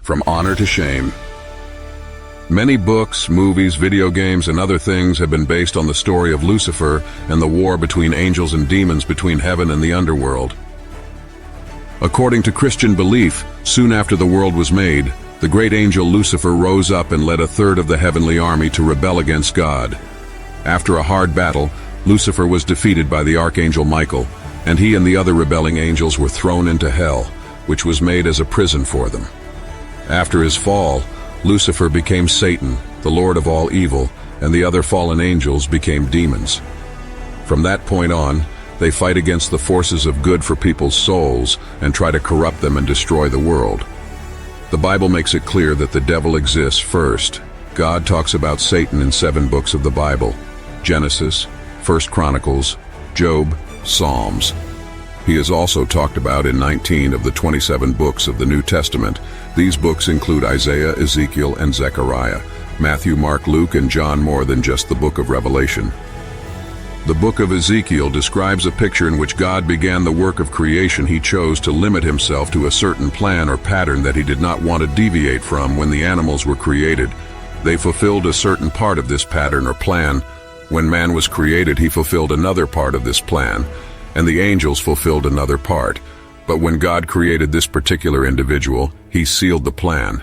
from honor to shame. Many books, movies, video games, and other things have been based on the story of Lucifer and the war between angels and demons between heaven and the underworld. According to Christian belief, soon after the world was made, the great angel Lucifer rose up and led a third of the heavenly army to rebel against God. After a hard battle, Lucifer was defeated by the archangel Michael, and he and the other rebelling angels were thrown into hell, which was made as a prison for them. After his fall, Lucifer became Satan, the lord of all evil, and the other fallen angels became demons. From that point on, they fight against the forces of good for people's souls and try to corrupt them and destroy the world. The Bible makes it clear that the devil exists first. God talks about Satan in 7 books of the Bible: Genesis, 1 Chronicles, Job, Psalms. He is also talked about in 19 of the 27 books of the New Testament. These books include Isaiah, Ezekiel, and Zechariah, Matthew, Mark, Luke, and John, more than just the book of Revelation. The book of Ezekiel describes a picture in which God began the work of creation. He chose to limit himself to a certain plan or pattern that he did not want to deviate from when the animals were created. They fulfilled a certain part of this pattern or plan. When man was created, he fulfilled another part of this plan, and the angels fulfilled another part. But when God created this particular individual, he sealed the plan.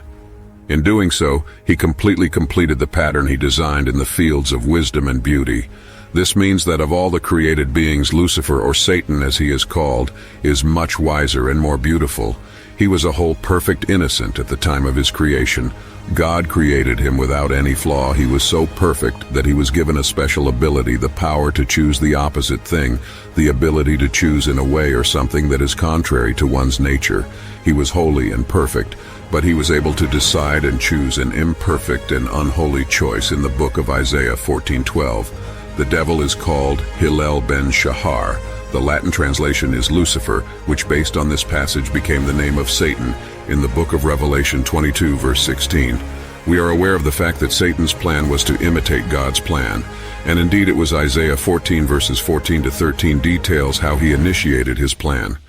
In doing so, he completely completed the pattern he designed in the fields of wisdom and beauty. This means that of all the created beings, Lucifer, or Satan as he is called, is much wiser and more beautiful. He was a whole perfect innocent at the time of his creation. God created him without any flaw. He was so perfect that he was given a special ability, the power to choose the opposite thing, the ability to choose in a way or something that is contrary to one's nature. He was holy and perfect, but he was able to decide and choose an imperfect and unholy choice. In the book of Isaiah 14:12, the devil is called Hillel ben Shahar. The Latin translation is Lucifer, which based on this passage became the name of Satan. In the book of Revelation 22 verse 16, we are aware of the fact that Satan's plan was to imitate God's plan. And indeed it was Isaiah 14 verses 14 to 13 details how he initiated his plan.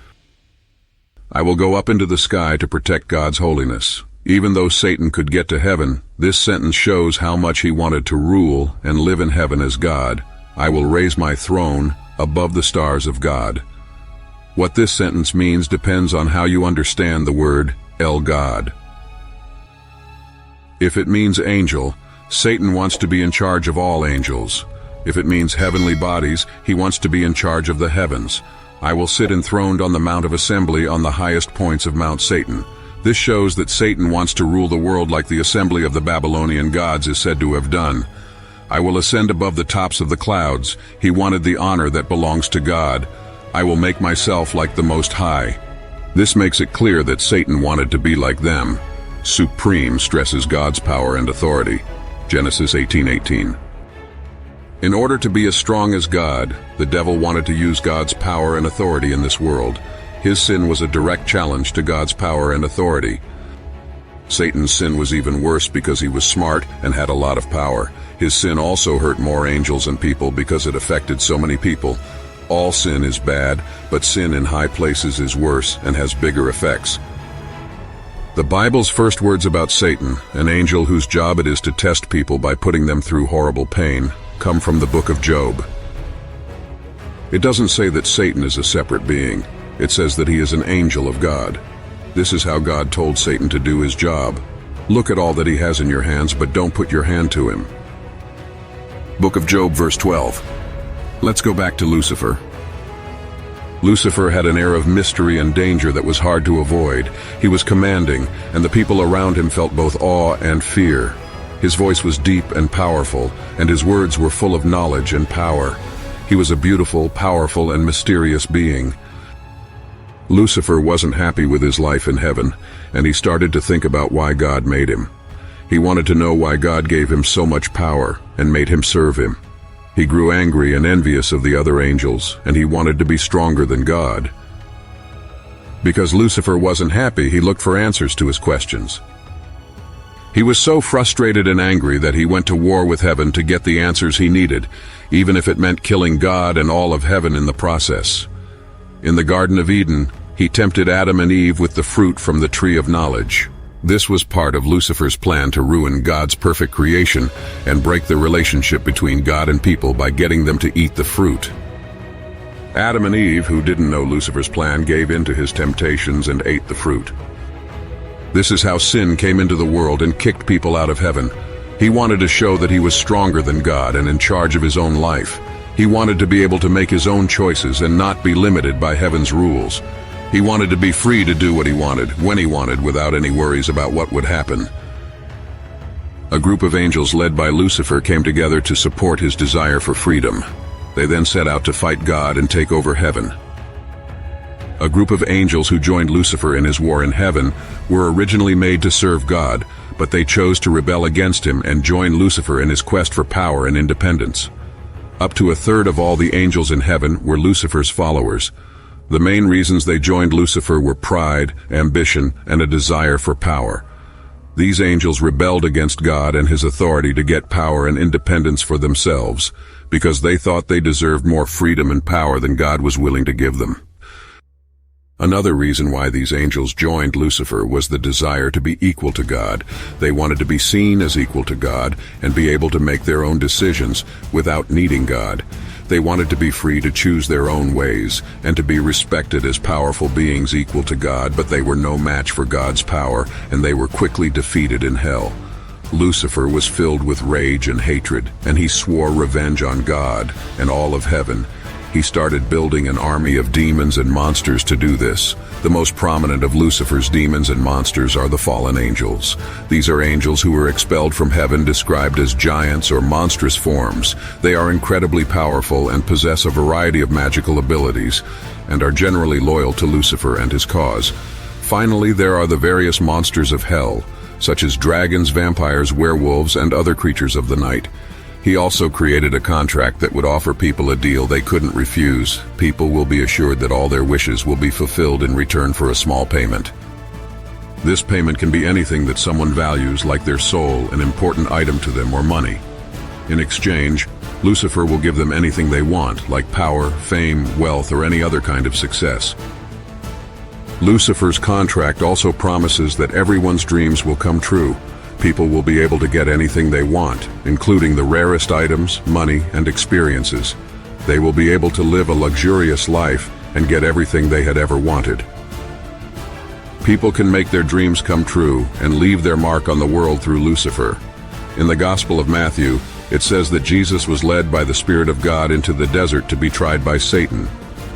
I will go up into the sky to protect God's holiness. Even though Satan could get to heaven, this sentence shows how much he wanted to rule and live in heaven as God. I will raise my throne above the stars of God. What this sentence means depends on how you understand the word El God. If it means angel, Satan wants to be in charge of all angels. If it means heavenly bodies, he wants to be in charge of the heavens. I will sit enthroned on the Mount of Assembly on the highest points of Mount Satan. This shows that Satan wants to rule the world like the assembly of the Babylonian gods is said to have done. I will ascend above the tops of the clouds. He wanted the honor that belongs to God. I will make myself like the Most High. This makes it clear that Satan wanted to be like them. Supreme stresses God's power and authority. Genesis 18:18. In order to be as strong as God, the devil wanted to use God's power and authority in this world. His sin was a direct challenge to God's power and authority. Satan's sin was even worse because he was smart and had a lot of power. His sin also hurt more angels and people because it affected so many people. All sin is bad, but sin in high places is worse and has bigger effects. The Bible's first words about Satan, an angel whose job it is to test people by putting them through horrible pain, come from the book of Job. It doesn't say that Satan is a separate being. It says that he is an angel of God. This is how God told Satan to do his job. Look at all that he has in your hands, but don't put your hand to him. Book of Job, verse 12. Let's go back to Lucifer. Lucifer had an air of mystery and danger that was hard to avoid. He was commanding, and the people around him felt both awe and fear. His voice was deep and powerful, and his words were full of knowledge and power. He was a beautiful, powerful, and mysterious being. Lucifer wasn't happy with his life in heaven, and he started to think about why God made him. He wanted to know why God gave him so much power and made him serve him. He grew angry and envious of the other angels, and he wanted to be stronger than God. Because Lucifer wasn't happy, he looked for answers to his questions. He was so frustrated and angry that he went to war with heaven to get the answers he needed, even if it meant killing God and all of heaven in the process. In the Garden of Eden, he tempted Adam and Eve with the fruit from the tree of knowledge. This was part of Lucifer's plan to ruin God's perfect creation and break the relationship between God and people by getting them to eat the fruit. Adam and Eve, who didn't know Lucifer's plan, gave in to his temptations and ate the fruit. This is how sin came into the world and kicked people out of heaven. He wanted to show that he was stronger than God and in charge of his own life. He wanted to be able to make his own choices and not be limited by heaven's rules. He wanted to be free to do what he wanted, when he wanted, without any worries about what would happen. A group of angels led by Lucifer came together to support his desire for freedom. They then set out to fight God and take over heaven. A group of angels who joined Lucifer in his war in heaven were originally made to serve God, but they chose to rebel against him and join Lucifer in his quest for power and independence. Up to a third of all the angels in heaven were Lucifer's followers. The main reasons they joined Lucifer were pride, ambition, and a desire for power. These angels rebelled against God and his authority to get power and independence for themselves, because they thought they deserved more freedom and power than God was willing to give them. Another reason why these angels joined Lucifer was the desire to be equal to God. They wanted to be seen as equal to God and be able to make their own decisions without needing God. They wanted to be free to choose their own ways and to be respected as powerful beings equal to God, but they were no match for God's power, and they were quickly defeated in hell. Lucifer was filled with rage and hatred, and he swore revenge on God and all of heaven. He started building an army of demons and monsters to do this. The most prominent of Lucifer's demons and monsters are the fallen angels. These are angels who were expelled from heaven, described as giants or monstrous forms. They are incredibly powerful and possess a variety of magical abilities, and are generally loyal to Lucifer and his cause. Finally, there are the various monsters of hell, such as dragons, vampires, werewolves, and other creatures of the night. He also created a contract that would offer people a deal they couldn't refuse. People will be assured that all their wishes will be fulfilled in return for a small payment. This payment can be anything that someone values, like their soul, an important item to them, or money. In exchange, Lucifer will give them anything they want, like power, fame, wealth, or any other kind of success. Lucifer's contract also promises that everyone's dreams will come true. People will be able to get anything they want, including the rarest items, money, and experiences. They will be able to live a luxurious life and get everything they had ever wanted. People can make their dreams come true and leave their mark on the world through Lucifer. In the Gospel of Matthew, it says that Jesus was led by the Spirit of God into the desert to be tried by Satan.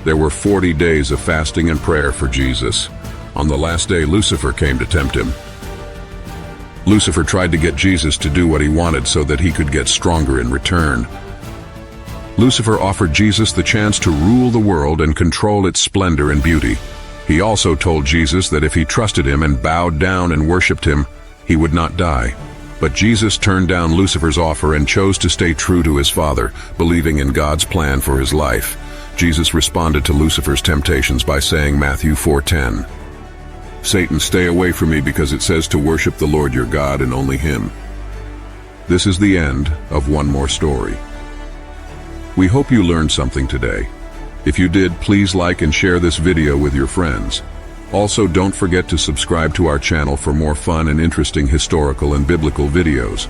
There were 40 days of fasting and prayer for Jesus. On the last day, Lucifer came to tempt him. Lucifer tried to get Jesus to do what he wanted so that he could get stronger in return. Lucifer offered Jesus the chance to rule the world and control its splendor and beauty. He also told Jesus that if he trusted him and bowed down and worshipped him, he would not die. But Jesus turned down Lucifer's offer and chose to stay true to his Father, believing in God's plan for his life. Jesus responded to Lucifer's temptations by saying Matthew 4:10, "Satan, stay away from me, because it says to worship the Lord your God and only him." This is the end of one more story. We hope you learned something today. If you did, please like and share this video with your friends. Also, don't forget to subscribe to our channel for more fun and interesting historical and biblical videos.